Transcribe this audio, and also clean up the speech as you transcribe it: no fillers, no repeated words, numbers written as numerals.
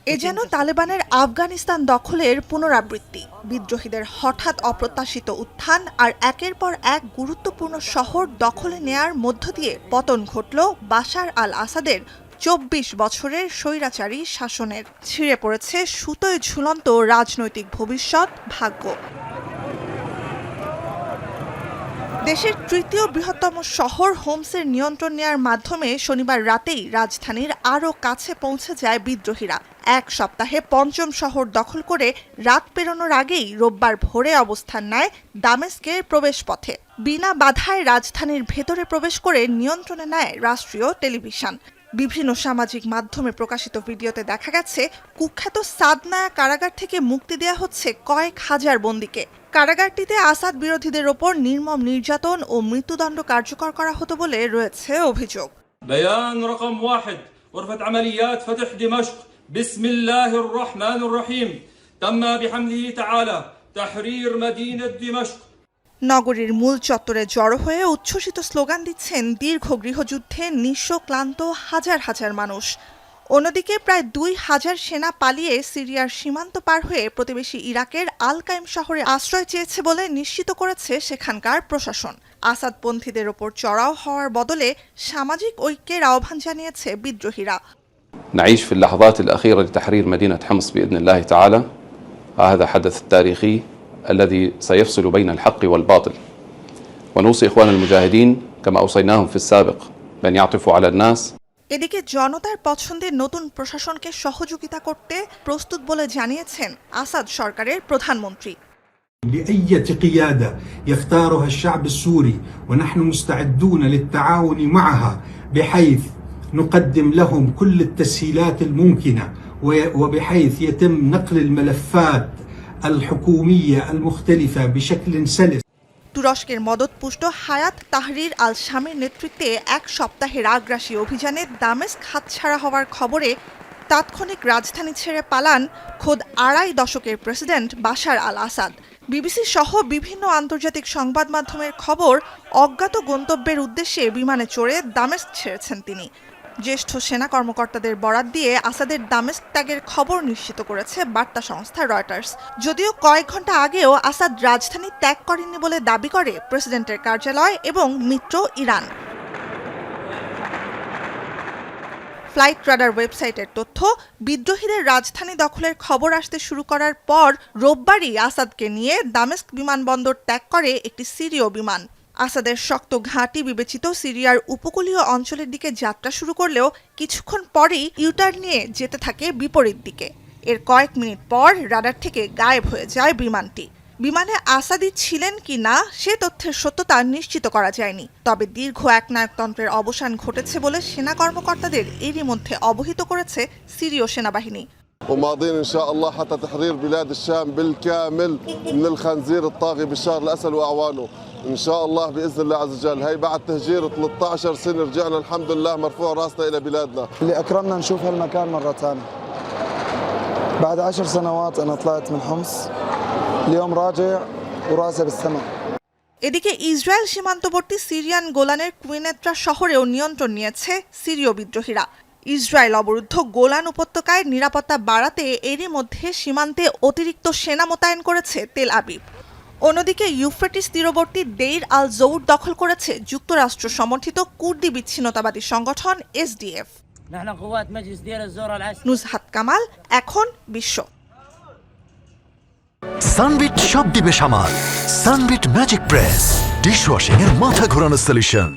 এ যেন তালেবানের আফগানিস্তান দখলের পুনরাবৃত্তি। বিদ্রোহীদের হঠাৎ অপ্রত্যাশিত উত্থান আর একের পর এক গুরুত্বপূর্ণ শহর দখলে নেয়ার মধ্য দিয়ে পতন ঘটল বাশার আল আসাদের ২৪ বছরের স্বৈরাচারী শাসনের। ছিঁড়ে পড়েছে সুতোয় ঝুলন্ত রাজনৈতিক ভবিষ্যৎ, ভাগ্য। দেশের তৃতীয় বৃহত্তম শহর হোমসের নিয়ন্ত্রণ নেয়ার মাধ্যমে শনিবার রাতেই রাজধানীর আরও কাছে পৌঁছে যায় বিদ্রোহীরা। এক সপ্তাহে পঞ্চম শহর দখল করে রাত পেরোনোর আগেই রোববার ভোরে অবস্থান নেয় দামেস্কের প্রবেশপথে। বিনা বাধায় রাজধানীর ভেতরে প্রবেশ করে নিয়ন্ত্রণে নেয় রাষ্ট্রীয় টেলিভিশন। বিভিন্ন সামাজিক মাধ্যমে প্রকাশিত ভিডিওতে দেখা গেছে কুখ্যাত সাদনায়া কারাগার থেকে মুক্তি দেয়া হচ্ছে কয়েক হাজার বন্দীকে। কারাগারটিতে আসাদ বিরোধীদের ওপর নির্মম নির্যাতন ও মৃত্যুদণ্ড কার্যকর করা হতো বলে রয়েছে অভিযোগ। بيان رقم 1 غرفة عمليات فتح دمشق بسم الله الرحمن الرحيم تم بحمده تعالى تحرير مدينة دمشق। নগরীর মূল চত্বরে জড়ো হয়ে উচ্ছ্বসিত স্লোগান দিচ্ছেন দীর্ঘ গৃহযুদ্ধে নিঃস্ব ক্লান্ত হাজার হাজার মানুষ। অন্যদিকে প্রায় ২,০০০ সেনা পালিয়ে সিরিয়ার সীমান্ত পার হয়ে প্রতিবেশী ইরাকের আল কাইম শহরে আশ্রয় চেয়েছে বলে নিশ্চিত করেছে সেখানকার প্রশাসন। আসাদপন্থীদের ওপর চড়াও হওয়ার বদলে সামাজিক ঐক্যের আহ্বান জানিয়েছে বিদ্রোহীরা। نعيش في اللحظات الأخيرة لتحرير مدينة حمص بإذن الله تعالى. هذا حدث تاريخي الذي سيفصل بين الحق والباطل، ونوصي إخوان المجاهدين كما أوصيناهم في السابق بأن يعطفوا على الناس। এদিকে জনতার পছন্দের নতুন প্রশাসনকে সহযোগিতা করতে প্রস্তুত বলে জানিয়েছেন আসাদ সরকারের প্রধানমন্ত্রী। لأية قيادة يختارها الشعب السوري ونحن مستعدون للتعاون معها بحيث نقدم لهم كل التسهيلات الممكنة وبحيث يتم نقل الملفات الحكومية المختلفة بشكل سلس। তুরস্কের মদতপুষ্ট হায়াত তাহরির আল শামের নেতৃত্বে এক সপ্তাহের আগ্রাসী অভিযানে দামেস্ক হাতছাড়া হওয়ার খবরে তাৎক্ষণিক রাজধানী ছেড়ে পালান খোদ আড়াই দশকের প্রেসিডেন্ট বাশার আল আসাদ। বিবিসি সহ বিভিন্ন আন্তর্জাতিক সংবাদ মাধ্যমের খবর, অজ্ঞাত গন্তব্যের উদ্দেশ্যে বিমানে চড়ে দামেস্ক ছেড়েছেন তিনি। জ্যেষ্ঠ সেনা কর্মকর্তাদের বরাত দিয়ে আসাদের দামেস্ক ত্যাগের খবর নিশ্চিত করেছে বার্তা সংস্থা রয়টার্স। যদিও কয়েক ঘন্টা আগেও আসাদ রাজধানী ত্যাগ করেননি বলে দাবি করে প্রেসিডেন্টের কার্যালয় এবং মিত্র ইরান। ফ্লাইট রাডার ওয়েবসাইটের তথ্য, বিদ্রোহীদের রাজধানী দখলের খবর আসতে শুরু করার পর রোববারই আসাদকে নিয়ে দামেস্ক বিমানবন্দর ত্যাগ করে একটি সিরীয় বিমান। আসাদের শক্ত ঘাঁটি বিবেচিত সিরিয়ার উপকূলীয় অঞ্চলের দিকে যাত্রা শুরু করলেও কিছুক্ষণ পরেই ইউটার্ন নিয়ে যেতে থাকে বিপরীত দিকে। এর কয়েক মিনিট পর রাডার থেকে গায়েব হয়ে যায় বিমানটি। বিমানে আসাদি ছিলেন কি না সে তথ্যের সত্যতা নিশ্চিত করা যায়নি। তবে দীর্ঘ একনায়কতন্ত্রের অবসান ঘটেছে বলে সেনা কর্মকর্তাদের এরই মধ্যে অবহিত করেছে সিরীয় সেনাবাহিনী। وماضين إن شاء الله حتى تحرير بلاد الشام بالكامل من الخنزير الطاغي بشار الأسد وأعوانه إن شاء الله بإذن الله عز وجل. هي بعد تهجير 13 سنة رجعنا الحمد لله مرفوع راسنا إلى بلادنا. اللي أكرمنا نشوف هالمكان مرة ثانية. بعد 10 سنوات أنا طلعت من حمص، اليوم راجع وراسي بالسماء. এদিকে ইসরায়েল সীমান্তবর্তী সিরিয়ান গোলানের কুইনেত্রা শহরেও নিয়ন্ত্রণ নিয়েছে সিরীয় বিদ্রোহীরা। ইসরায়েল অবরুদ্ধ গোলান উপত্যকায় নিরাপত্তা বাড়াতে এরই মধ্যে সীমান্তে অতিরিক্ত সেনা মোতায়েন করেছে তেল আবিব। অন্যদিকে ইউফ্রেটিস তীরবর্তী দেইর আল জৌর দখল করেছে যুক্তরাষ্ট্র সমর্থিত কুর্দি বিচ্ছিন্নতাবাদী সংগঠন SDF। নুজহাত কামাল, এখন বিশ্ব। সানবিট সব দিবে সামাল। সানবিট ম্যাজিক প্রেস ডিশওয়াশিং এর মাথা ঘোরানো সলিউশন।